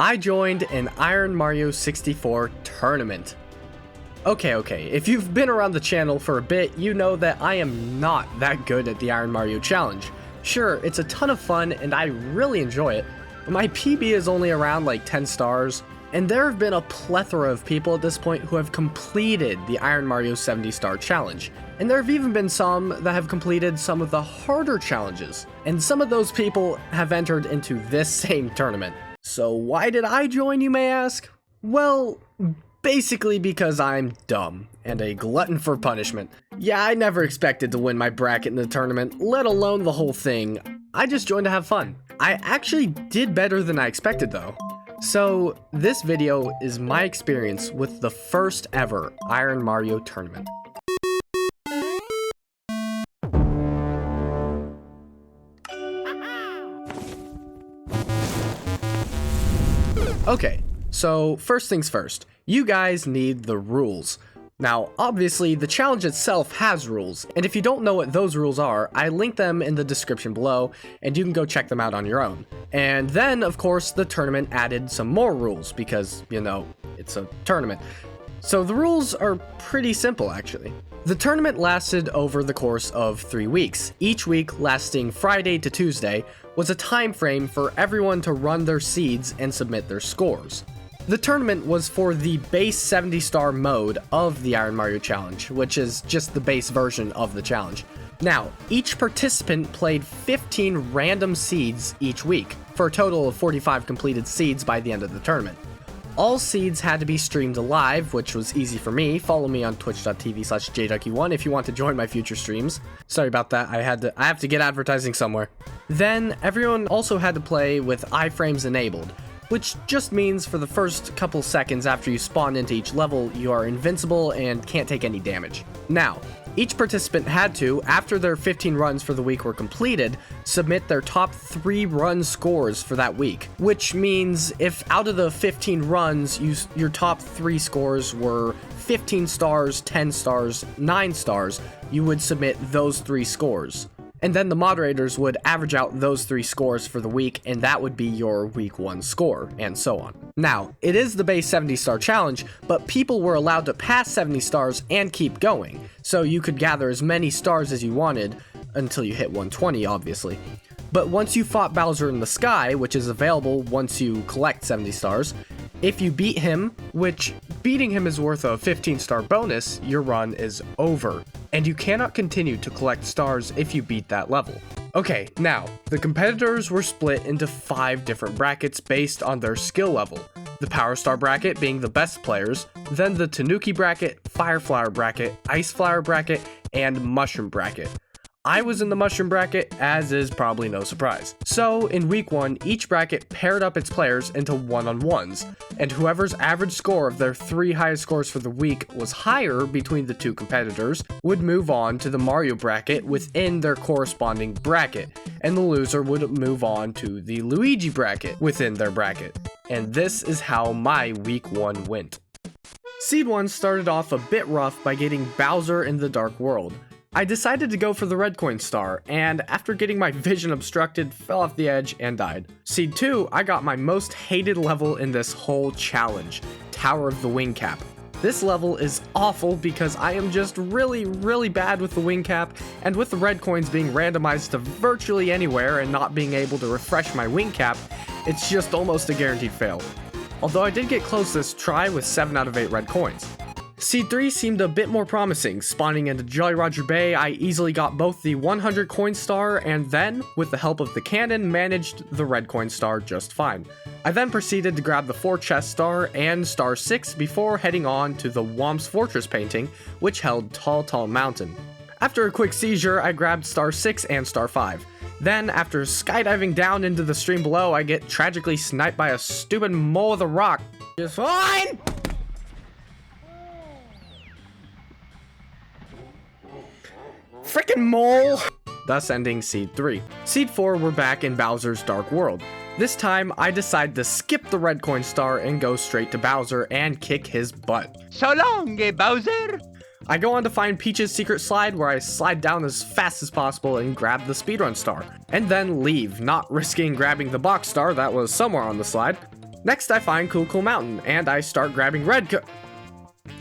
I joined an IronMario 64 tournament. Okay, if you've been around the channel for a bit, you know that I am not that good at the IronMario challenge. Sure, it's a ton of fun and I really enjoy it, but my PB is only around like 10 stars, and there have been a plethora of people at this point who have completed the IronMario 70-star challenge. And there have even been some that have completed some of the harder challenges. And some of those people have entered into this same tournament. So why did I join, you may ask? Well, basically because I'm dumb and a glutton for punishment. Yeah, I never expected to win my bracket in the tournament, let alone the whole thing. I just joined to have fun. I actually did better than I expected though. So this video is my experience with the first ever IronMario tournament. Okay, so first things first, you guys need the rules. Now, obviously, the challenge itself has rules, and if you don't know what those rules are, I link them in the description below, and you can go check them out on your own. And then, of course, the tournament added some more rules, because, you know, it's a tournament. So the rules are pretty simple, actually. The tournament lasted over the course of 3 weeks. Each week, lasting Friday to Tuesday, was a time frame for everyone to run their seeds and submit their scores. The tournament was for the base 70-star mode of the IronMario challenge, which is just the base version of the challenge. Now, each participant played 15 random seeds each week, for a total of 45 completed seeds by the end of the tournament. All seeds had to be streamed live, which was easy for me. Follow me on twitch.tv/JDucky1 if you want to join my future streams. Sorry about that, I have to get advertising somewhere. Then, everyone also had to play with iframes enabled, which just means for the first couple seconds after you spawn into each level, you are invincible and can't take any damage. Now, each participant had to, after their 15 runs for the week were completed, submit their top 3 run scores for that week, which means if out of the 15 runs, your top 3 scores were 15 stars, 10 stars, 9 stars, you would submit those 3 scores. And then the moderators would average out those 3 scores for the week, and that would be your week 1 score, and so on. Now, it is the base 70-star challenge, but people were allowed to pass 70 stars and keep going, so you could gather as many stars as you wanted, until you hit 120, obviously. But once you fought Bowser in the Sky, which is available once you collect 70 stars, if you beat him, which beating him is worth a 15-star bonus, your run is over, and you cannot continue to collect stars if you beat that level. Okay, now, the competitors were split into 5 different brackets based on their skill level. The Power Star bracket being the best players, then the Tanuki bracket, Fire Flower bracket, Ice Flower bracket, and Mushroom bracket. I was in the Mushroom bracket, as is probably no surprise. So, in week 1, each bracket paired up its players into one-on-ones, and whoever's average score of their 3 highest scores for the week was higher between the 2 competitors would move on to the Mario bracket within their corresponding bracket, and the loser would move on to the Luigi bracket within their bracket. And this is how my week 1 went. Seed 1 started off a bit rough by getting Bowser in the Dark World. I decided to go for the red coin star, and after getting my vision obstructed, fell off the edge and died. Seed 2, I got my most hated level in this whole challenge, Tower of the Wing Cap. This level is awful because I am just really bad with the wing cap, and with the red coins being randomized to virtually anywhere and not being able to refresh my wing cap, it's just almost a guaranteed fail. Although I did get close this try with 7 out of 8 red coins. Seed 3 seemed a bit more promising. Spawning into Jolly Roger Bay, I easily got both the 100 coin star and then, with the help of the cannon, managed the red coin star just fine. I then proceeded to grab the 4 chest star and star 6 before heading on to the Womp's Fortress painting, which held Tall Mountain. After a quick seizure, I grabbed star 6 and star 5. Then, after skydiving down into the stream below, I get tragically sniped by a stupid mole with a rock. It's fine! Frickin' mole! Thus ending Seed 3. Seed 4 we're back in Bowser's Dark World. This time, I decide to skip the red coin star and go straight to Bowser and kick his butt. So long, Bowser! I go on to find Peach's secret slide where I slide down as fast as possible and grab the speedrun star, and then leave, not risking grabbing the box star that was somewhere on the slide. Next, I find Cool Mountain, and I start grabbing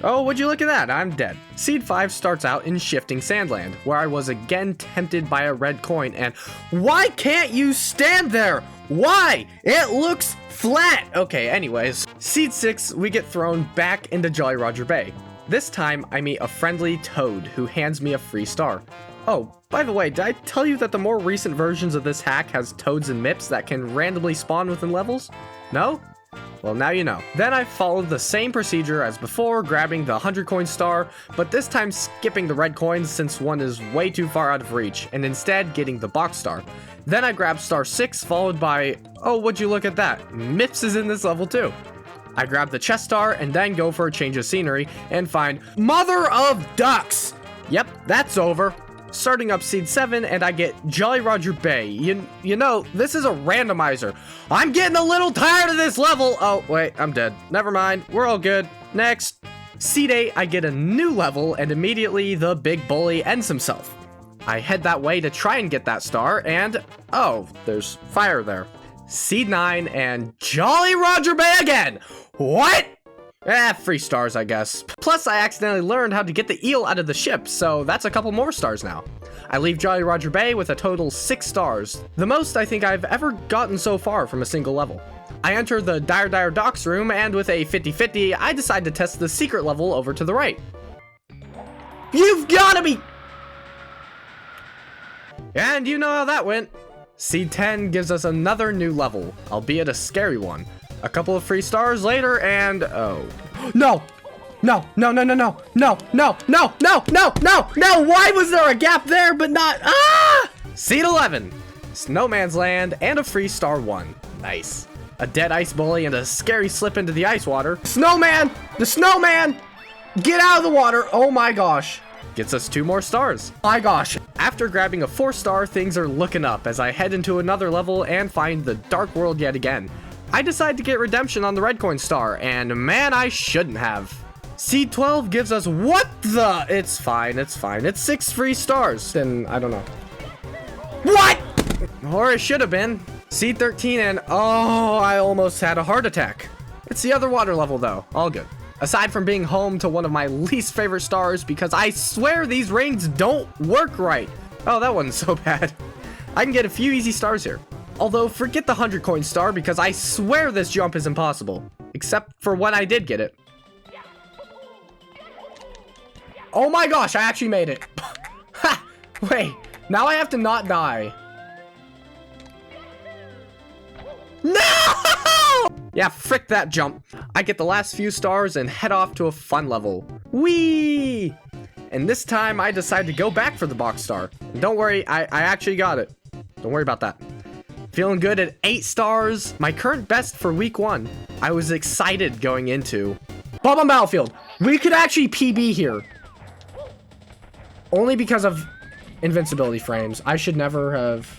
Oh, would you look at that? I'm dead. Seed 5 starts out in Shifting Sandland, where I was again tempted by a red coin, and why can't you stand there? Why? It looks flat! Okay, anyways. Seed 6, we get thrown back into Jolly Roger Bay. This time, I meet a friendly toad who hands me a free star. Oh, by the way, did I tell you that the more recent versions of this hack has toads and mips that can randomly spawn within levels? No? Well, now you know. Then I followed the same procedure as before, grabbing the 100 coin star, but this time skipping the red coins since one is way too far out of reach, and instead getting the box star. Then I grabbed star 6, followed by, oh, would you look at that, Mips is in this level too. I grab the chest star and then go for a change of scenery and find Mother of Ducks! Yep, that's over. Starting up Seed 7, and I get Jolly Roger Bay. You know, this is a randomizer. I'm getting a little tired of this level. Oh, wait, I'm dead. Never mind. We're all good. Next. Seed 8, I get a new level, and immediately the big bully ends himself. I head that way to try and get that star, and oh, there's fire there. Seed 9, and Jolly Roger Bay again. What? Free stars, I guess. Plus, I accidentally learned how to get the eel out of the ship, so that's a couple more stars now. I leave Jolly Roger Bay with a total 6 stars, the most I think I've ever gotten so far from a single level. I enter the Dire Docks room, and with a 50-50, I decide to test the secret level over to the right. You've gotta be... And you know how that went. Seed 10 gives us another new level, albeit a scary one. A couple of free stars later, and oh. No! No, no, no, no, no, no, no, no, no, no, no, no! Why was there a gap there, but not, ah! Seed 11, Snowman's Land, and a free star 1. Nice. A dead ice bully and a scary slip into the ice water. Snowman! The snowman! Get out of the water! Oh my gosh. Gets us 2 more stars. My gosh. After grabbing a 4-star, things are looking up as I head into another level and find the Dark World yet again. I decide to get redemption on the red coin star, and man, I shouldn't have. Seed 12 gives us what the? It's fine, it's fine. It's 6 free stars, and I don't know. What? Or it should have been. Seed 13, and oh, I almost had a heart attack. It's the other water level though, all good. Aside from being home to one of my least favorite stars because I swear these rings don't work right. Oh, that wasn't so bad. I can get a few easy stars here. Although, forget the 100 coin star because I swear this jump is impossible. Except for when I did get it. Oh my gosh, I actually made it. Ha! Wait, now I have to not die. No! Yeah, frick that jump. I get the last few stars and head off to a fun level. Whee! And this time I decide to go back for the box star. And don't worry, I actually got it. Don't worry about that. Feeling good at 8 stars, my current best for week 1. I was excited going into Bob on Battlefield. We could actually PB here. Only because of invincibility frames. I should not have.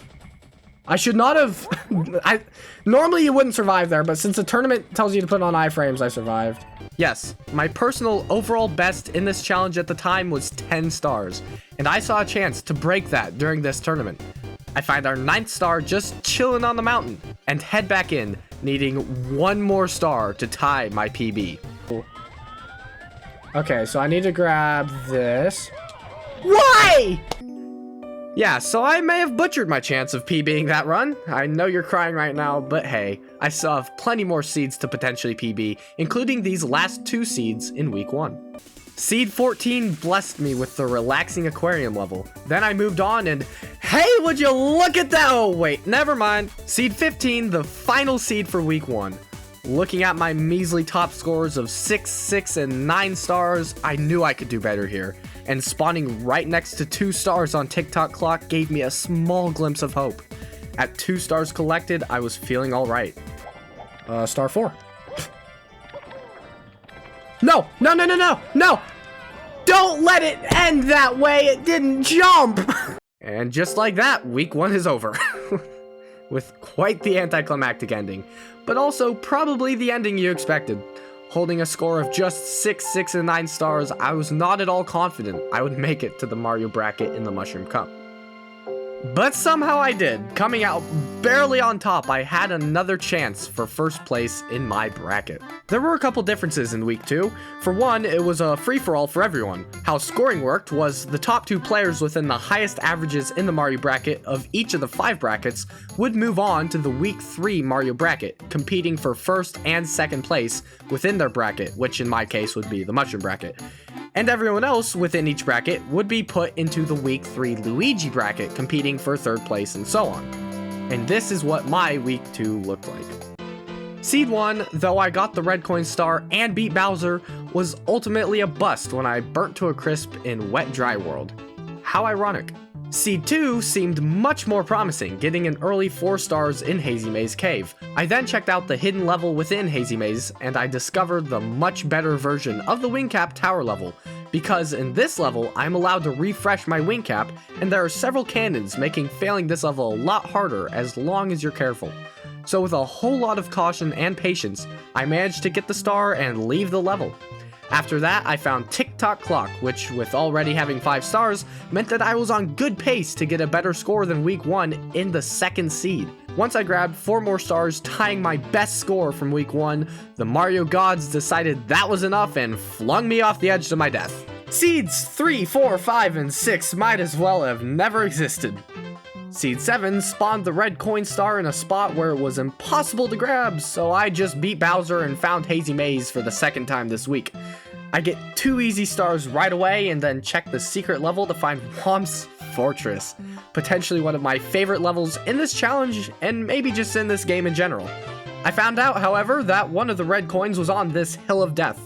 Normally you wouldn't survive there, but since the tournament tells you to put on iframes, I survived. Yes, my personal overall best in this challenge at the time was 10 stars, and I saw a chance to break that during this tournament. I find our 9th star just chilling on the mountain and head back in, needing 1 more star to tie my PB. Okay, so I need to grab this. Why? Yeah, so I may have butchered my chance of PBing that run. I know you're crying right now, but hey, I still have plenty more seeds to potentially PB, including these last 2 seeds in week 1. Seed 14 blessed me with the relaxing aquarium level. Then I moved on and, hey, would you look at that? Oh, wait, never mind. Seed 15, the final seed for week 1. Looking at my measly top scores of 6, 6, and 9 stars, I knew I could do better here. And spawning right next to 2 stars on TikTok clock gave me a small glimpse of hope. At 2 stars collected, I was feeling all right. Star 4. No, no, no, no, no, no! Don't let it end that way, it didn't jump! And just like that, week 1 is over. With quite the anticlimactic ending, but also probably the ending you expected. Holding a score of just 6, 6, and 9 stars, I was not at all confident I would make it to the Mario bracket in the Mushroom Cup. But somehow I did. Coming out barely on top, I had another chance for first place in my bracket. There were a couple differences in week 2. For one, it was a free-for-all for everyone. How scoring worked was the top 2 players within the highest averages in the Mario bracket of each of the 5 brackets would move on to the week 3 Mario bracket, competing for first and second place within their bracket, which in my case would be the Mushroom bracket. And everyone else within each bracket would be put into the week 3 Luigi bracket, competing for third place and so on. And this is what my week 2 looked like. Seed 1, though I got the red coin star and beat Bowser, was ultimately a bust when I burnt to a crisp in Wet Dry World. How ironic. Seed 2 seemed much more promising, getting an early 4 stars in Hazy Maze Cave. I then checked out the hidden level within Hazy Maze, and I discovered the much better version of the wing cap tower level, because in this level, I'm allowed to refresh my wing cap, and there are several cannons, making failing this level a lot harder as long as you're careful. So with a whole lot of caution and patience, I managed to get the star and leave the level. After that, I found Tick-Tock Clock, which, with already having 5 stars, meant that I was on good pace to get a better score than week 1 in the second seed. Once I grabbed 4 more stars, tying my best score from week 1, the Mario gods decided that was enough and flung me off the edge to my death. Seeds 3, 4, 5, and 6 might as well have never existed. Seed 7 spawned the red coin star in a spot where it was impossible to grab, so I just beat Bowser and found Hazy Maze for the second time this week. I get 2 easy stars right away and then check the secret level to find Whomp's Fortress, potentially one of my favorite levels in this challenge and maybe just in this game in general. I found out, however, that one of the red coins was on this Hill of Death,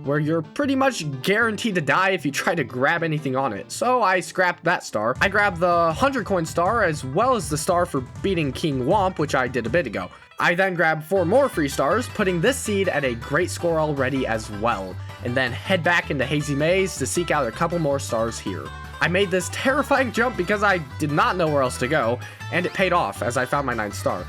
where you're pretty much guaranteed to die if you try to grab anything on it, so I scrapped that star. I grabbed the 100 coin star as well as the star for beating King Whomp, which I did a bit ago. I then grabbed 4 more free stars, putting this seed at a great score already as well, and then head back into Hazy Maze to seek out a couple more stars here. I made this terrifying jump because I did not know where else to go, and it paid off as I found my 9th star.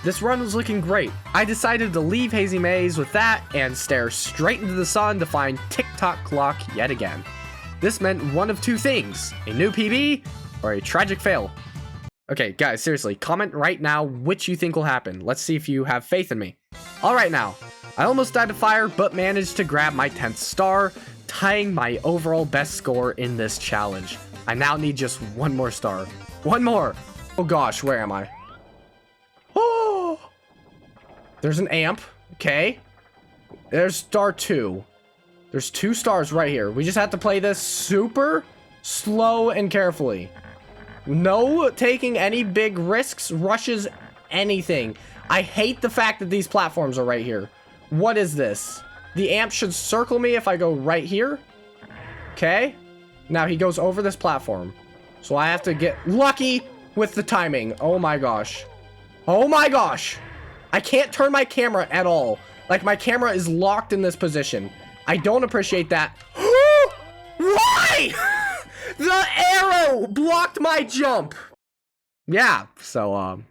This run was looking great. I decided to leave Hazy Maze with that and stare straight into the sun to find Tick-Tock Clock yet again. This meant one of 2 things, a new PB or a tragic fail. Okay, guys, seriously, comment right now which you think will happen. Let's see if you have faith in me. Alright now, I almost died to fire, but managed to grab my 10th star, tying my overall best score in this challenge. I now need just 1 more star. 1 more! Oh gosh, where am I? Oh! There's an amp, okay. There's star 2. There's 2 stars right here. We just have to play this super slow and carefully. No taking any big risks, rushes, anything. I hate the fact that these platforms are right here. What is this? The amp should circle me if I go right here. Okay. Now he goes over this platform. So I have to get lucky with the timing. Oh my gosh. Oh my gosh. I can't turn my camera at all. Like, my camera is locked in this position. I don't appreciate that. Why? The arrow blocked my jump. Yeah, so,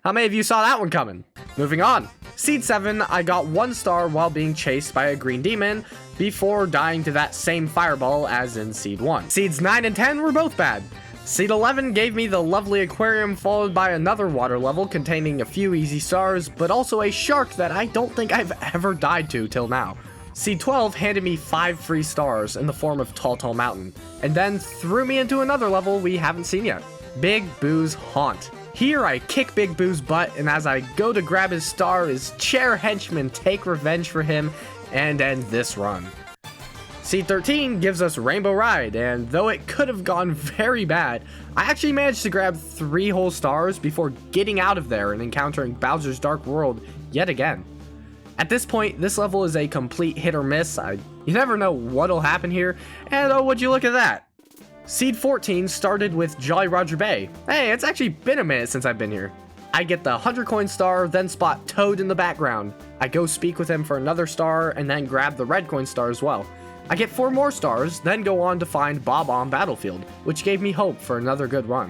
how many of you saw that one coming? Moving on. Seed 7, I got 1 star while being chased by a green demon before dying to that same fireball as in Seed 1. Seeds 9 and 10 were both bad. Seed 11 gave me the lovely aquarium followed by another water level containing a few easy stars, but also a shark that I don't think I've ever died to till now. Seed 12 handed me 5 free stars in the form of Tall Tall Mountain, and then threw me into another level we haven't seen yet, Big Boo's Haunt. Here I kick Big Boo's butt, and as I go to grab his star, his chair henchmen take revenge for him and end this run. Seed 13 gives us Rainbow Ride, and though it could have gone very bad, I actually managed to grab 3 whole stars before getting out of there and encountering Bowser's Dark World yet again. At this point, this level is a complete hit or miss. You never know what'll happen here, and oh, would you look at that? Seed 14 started with Jolly Roger Bay. Hey, it's actually been a minute since I've been here. I get the 100 coin star, then spot Toad in the background. I go speak with him for another star, and then grab the red coin star as well. I get 4 more stars, then go on to find Bob on Battlefield, which gave me hope for another good run.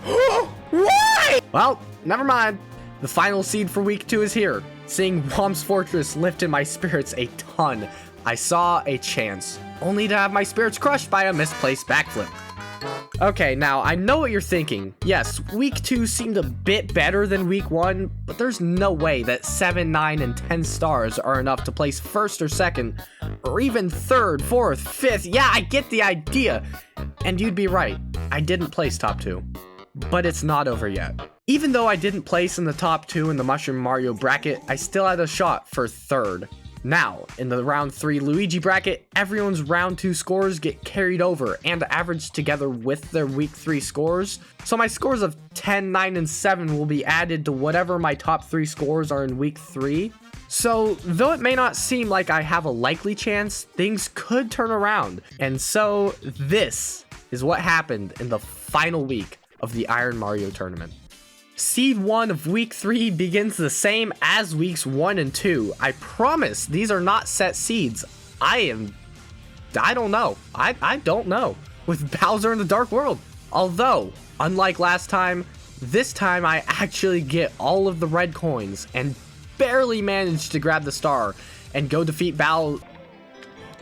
Why? Well, never mind. The final seed for week 2 is here. Seeing Whomp's Fortress lifted my spirits a ton. I saw a chance, only to have my spirits crushed by a misplaced backflip. Okay, now I know what you're thinking. Yes, week 2 seemed a bit better than week 1, but there's no way that 7, 9, and 10 stars are enough to place 1st or 2nd, or even 3rd, 4th, 5th. Yeah, I get the idea. And you'd be right, I didn't place top 2. But it's not over yet. Even though I didn't place in the top 2 in the Mushroom Mario bracket, I still had a shot for 3rd. Now, in the round 3 Luigi bracket, everyone's round 2 scores get carried over and averaged together with their week 3 scores. So my scores of 10, 9, and 7 will be added to whatever my top 3 scores are in week 3. So, though it may not seem like I have a likely chance, things could turn around. And so, this is what happened in the final week of the Iron Mario tournament. Seed 1 of week 3 begins the same as weeks 1 and 2. I promise these are not set seeds. I don't know. I don't know. With Bowser in the Dark World. Although, unlike last time, this time I actually get all of the red coins and barely manage to grab the star and go defeat Bowser.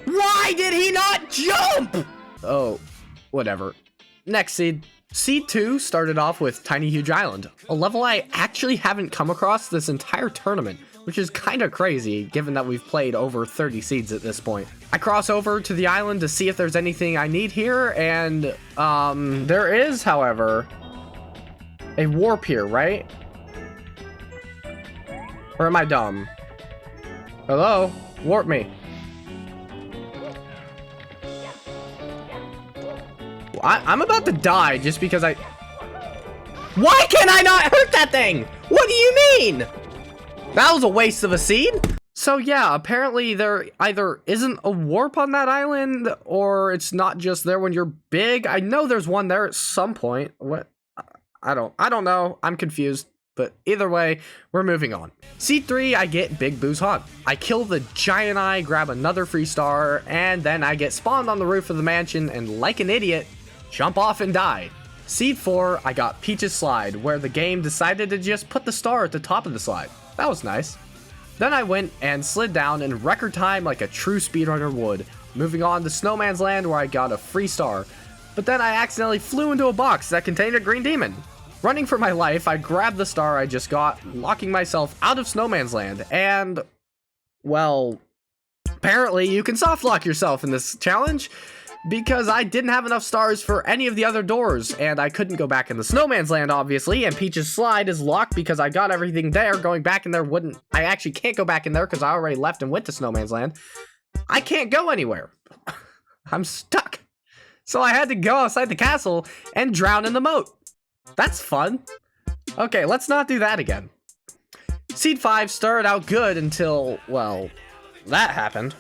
Why did he not jump? Oh, whatever. Next seed. Seed 2 started off with Tiny Huge Island, a level I actually haven't come across this entire tournament, which is kinda crazy given that we've played over 30 seeds at this point. I cross over to the island to see if there's anything I need here, and there is, however, a warp here, right? Or am I dumb? Hello? Warp me. I'm about to die just because I... Why can I not hurt that thing? What do you mean? That was a waste of a seed. So yeah, apparently there either isn't a warp on that island, or it's not just there when you're big. I know there's one there at some point. What? I don't know. I'm confused. But either way, we're moving on. Seed 3, I get Big Boo's Haunt. I kill the giant eye, grab another free star, and then I get spawned on the roof of the mansion and, like an idiot, jump off and die. Seed 4, I got Peach's Slide, where the game decided to just put the star at the top of the slide. That was nice. Then I went and slid down in record time like a true speedrunner would, moving on to Snowman's Land where I got a free star. But then I accidentally flew into a box that contained a green demon. Running for my life, I grabbed the star I just got, locking myself out of Snowman's Land, and, well, apparently you can soft lock yourself in this challenge, because I didn't have enough stars for any of the other doors, and I couldn't go back in the Snowman's Land, obviously, and Peach's Slide is locked because I got everything there. Going back in there wouldn't... I actually can't go back in there because I already left and went to Snowman's Land. I can't go anywhere. I'm stuck. So I had to go outside the castle and drown in the moat. That's fun. Okay, let's not do that again. Seed 5 started out good until, well, that happened.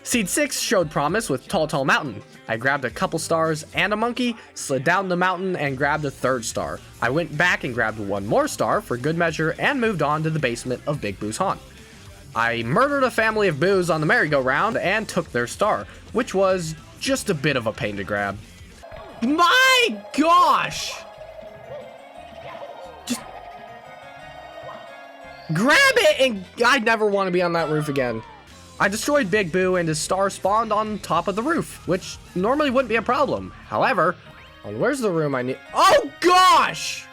Seed 6 showed promise with Tall Tall Mountain. I grabbed a couple stars and a monkey, slid down the mountain, and grabbed a 3rd star. I went back and grabbed one more star for good measure and moved on to the basement of Big Boo's Haunt. I murdered a family of boos on the merry-go-round and took their star, which was just a bit of a pain to grab. My gosh! Just grab it, and I never want to be on that roof again. I destroyed Big Boo and his star spawned on top of the roof, which normally wouldn't be a problem. However, where's the room I need? Oh gosh!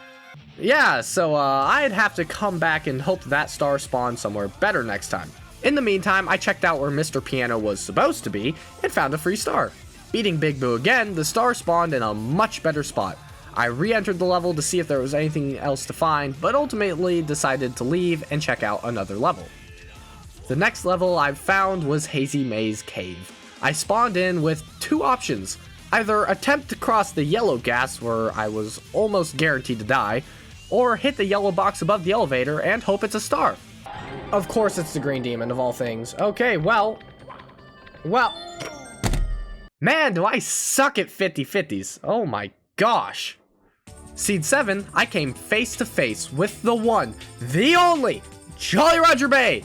Yeah, so I'd have to come back and hope that star spawns somewhere better next time. In the meantime, I checked out where Mr. Piano was supposed to be and found a free star. Beating Big Boo again, the star spawned in a much better spot. I re-entered the level to see if there was anything else to find, but ultimately decided to leave and check out another level. The next level I found was Hazy Maze Cave. I spawned in with 2 options. Either attempt to cross the yellow gas where I was almost guaranteed to die, or hit the yellow box above the elevator and hope it's a star. Of course it's the green demon of all things. Okay, well... Man, do I suck at 50-50s. Oh my gosh. Seed 7, I came face to face with the one, the only, Jolly Roger Bay.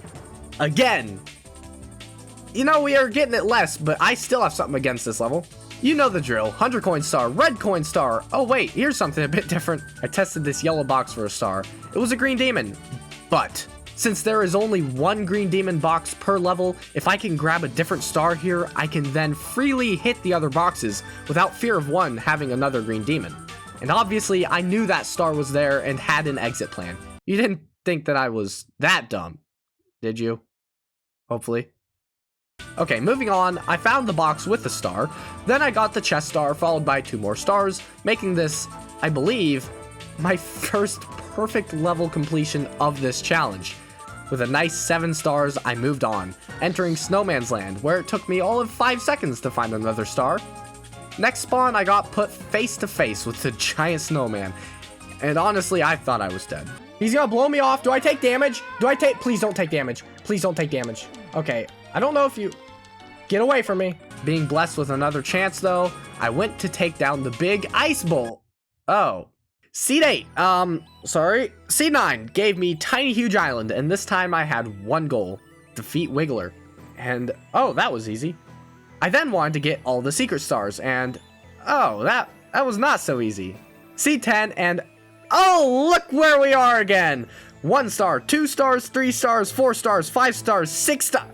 Again. You know, we are getting it less, but I still have something against this level. You know the drill. 100 coin star, red coin star. Oh wait, here's something a bit different. I tested this yellow box for a star. It was a green demon, but Since there is only one green demon box per level, if I can grab a different star here, I can then freely hit the other boxes without fear of one having another green demon. And obviously, I knew that star was there and had an exit plan. You didn't think that I was that dumb, did you? Hopefully. Okay, moving on, I found the box with the star, then I got the chest star followed by 2 more stars, making this, I believe, my first perfect level completion of this challenge. With a nice 7 stars, I moved on, entering Snowman's Land, where it took me all of 5 seconds to find another star. Next spawn, I got put face to face with the giant snowman, and honestly, I thought I was dead. He's gonna blow me off. Do I take damage? Please don't take damage. Please don't take damage. Okay, I don't know if you... Get away from me. Being blessed with another chance, though, I went to take down the big ice bolt. Oh. Seed 8, Seed 9 gave me Tiny Huge Island, and this time I had one goal. Defeat Wiggler. And, oh, that was easy. I then wanted to get all the secret stars, and, oh, that was not so easy. Seed 10, and, oh, look where we are again. 1 star, 2 stars, 3 stars, 4 stars, 5 stars, 6 stars.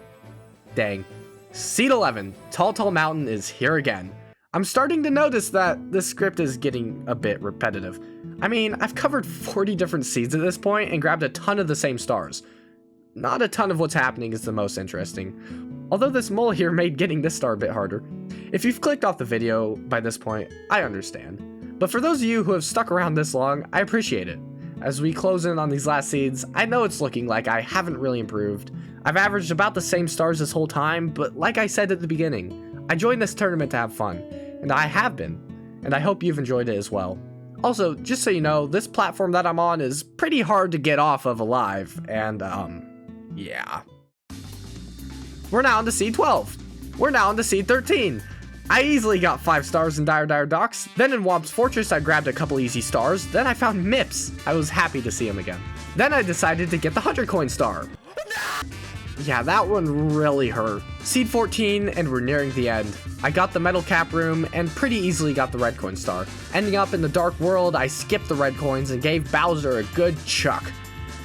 Dang. Seed 11, Tall Mountain is here again. I'm starting to notice that this script is getting a bit repetitive. I mean, I've covered 40 different seeds at this point and grabbed a ton of the same stars. Not a ton of what's happening is the most interesting. Although this mole here made getting this star a bit harder. If you've clicked off the video by this point, I understand. But for those of you who have stuck around this long, I appreciate it. As we close in on these last seeds, I know it's looking like I haven't really improved. I've averaged about the same stars this whole time, but like I said at the beginning, I joined this tournament to have fun, and I have been, and I hope you've enjoyed it as well. Also, just so you know, this platform that I'm on is pretty hard to get off of alive, and yeah. We're now on to Seed 12. We're now on to Seed 13. I easily got 5 stars in Dire Docks, then in Womp's Fortress I grabbed a couple easy stars, then I found Mips. I was happy to see him again. Then I decided to get the 100 coin star. Yeah, that one really hurt. Seed 14, and we're nearing the end. I got the metal cap room, and pretty easily got the red coin star. Ending up in the dark world, I skipped the red coins and gave Bowser a good chuck.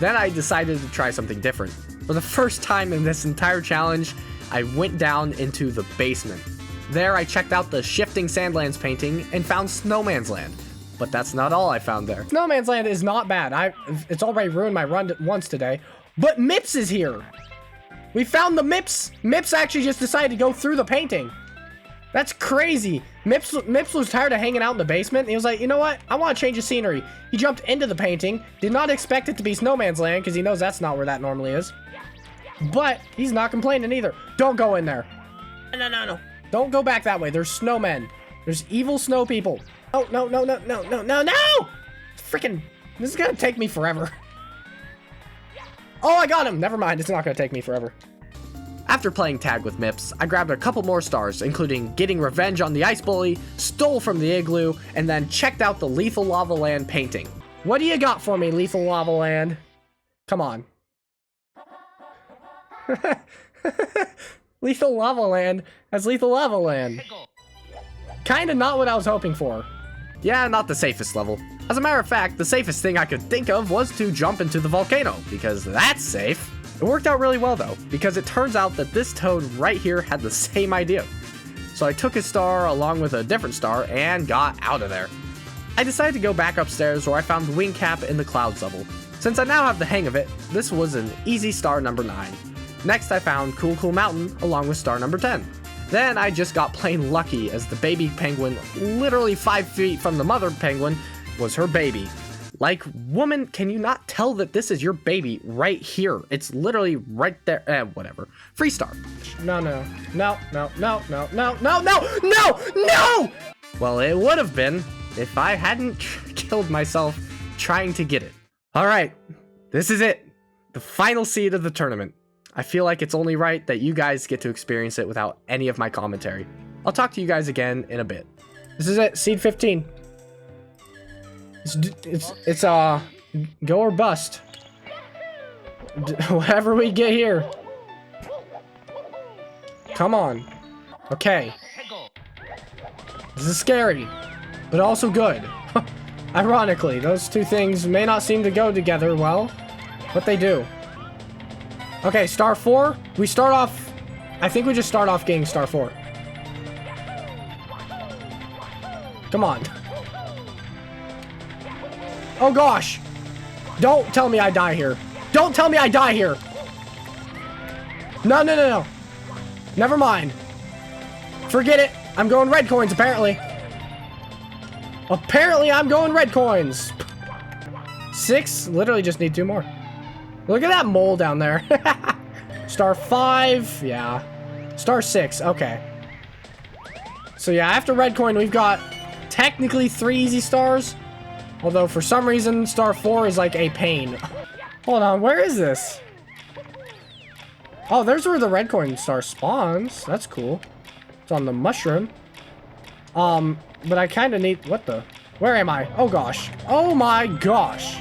Then I decided to try something different. For the first time in this entire challenge, I went down into the basement. There I checked out the Shifting Sandlands painting and found Snowman's Land. But that's not all I found there. Snowman's Land is not bad. It's already ruined my run once today. But Mips is here! We found the Mips! Mips actually just decided to go through the painting. That's crazy. Mips was tired of hanging out in the basement. He was like, you know what? I want to change the scenery. He jumped into the painting. Did not expect it to be Snowman's Land because he knows that's not where that normally is. But he's not complaining either. Don't go in there. No. Don't go back that way. There's snowmen. There's evil snow people. Oh, no. Freaking, this is gonna take me forever. Oh, I got him. Never mind. It's not gonna take me forever. After playing tag with Mips, I grabbed a couple more stars, including getting revenge on the ice bully, stole from the igloo, and then checked out the Lethal Lava Land painting. What do you got for me, Lethal Lava Land? Come on. Lethal Lava Land as Lethal Lava Land. Kinda not what I was hoping for. Yeah, not the safest level. As a matter of fact, the safest thing I could think of was to jump into the volcano, because that's safe. It worked out really well though, because it turns out that this toad right here had the same idea. So I took his star along with a different star and got out of there. I decided to go back upstairs where I found Wingcap in the clouds level. Since I now have the hang of it, this was an easy star number 9. Next I found Cool Mountain along with star number 10. Then I just got plain lucky as the baby penguin, literally 5 feet from the mother penguin, was her baby. Like, woman, can you not tell that this is your baby right here? It's literally right there. Whatever. Free star. No. Well, it would have been if I hadn't killed myself trying to get it. All right, this is it. The final seed of the tournament. I feel like it's only right that you guys get to experience it without any of my commentary. I'll talk to you guys again in a bit. This is it, seed 15. It's go or bust. Whatever we get here. Come on. Okay. This is scary, but also good. Ironically, those two things may not seem to go together well, but they do. Okay, star 4. We start off... I think we just start off getting star 4. Come on. Oh gosh. Don't tell me I die here. Don't tell me I die here. No, no, no, no. Never mind. Forget it. I'm going red coins, apparently. Apparently, I'm going red coins. 6. Literally just need 2 more. Look at that mole down there. Star 5. Yeah. Star 6. Okay. So yeah, after red coin, we've got technically 3 easy stars. Although, for some reason, star 4 is like a pain. Hold on. Where is this? Oh, there's where the red coin star spawns. That's cool. It's on the mushroom. But I kind of need... What the... Where am I? Oh, gosh. Oh, my gosh.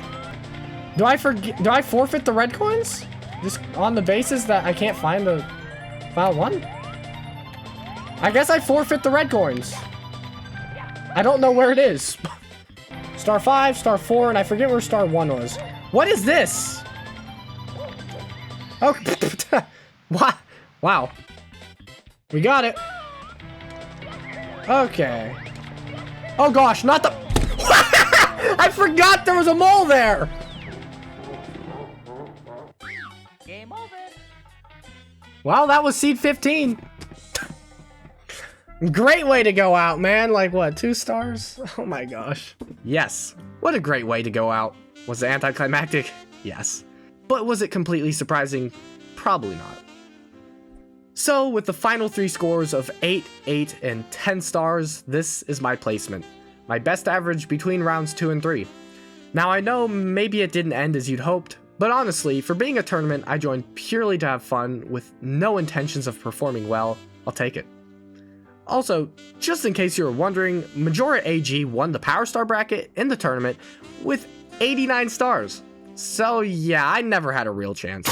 Do I forfeit the red coins? Just on the basis that I can't find the final one? I guess I forfeit the red coins. I don't know where it is. Star 5, star 4, and I forget where star 1 was. What is this? Oh, what? Wow. We got it. Okay. Oh gosh, not the... I forgot there was a mole there! Game over. Well, that was seed 15. Great way to go out, man. Like, what, 2 stars? Oh my gosh. Yes. What a great way to go out. Was it anticlimactic? Yes. But was it completely surprising? Probably not. So, with the final 3 scores of 8, 8, and 10 stars, this is my placement. My best average between rounds 2 and 3. Now, I know maybe it didn't end as you'd hoped, but honestly, for being a tournament I joined purely to have fun with no intentions of performing well, I'll take it. Also, just in case you were wondering, Majora AG won the Power Star bracket in the tournament with 89 stars. So yeah, I never had a real chance.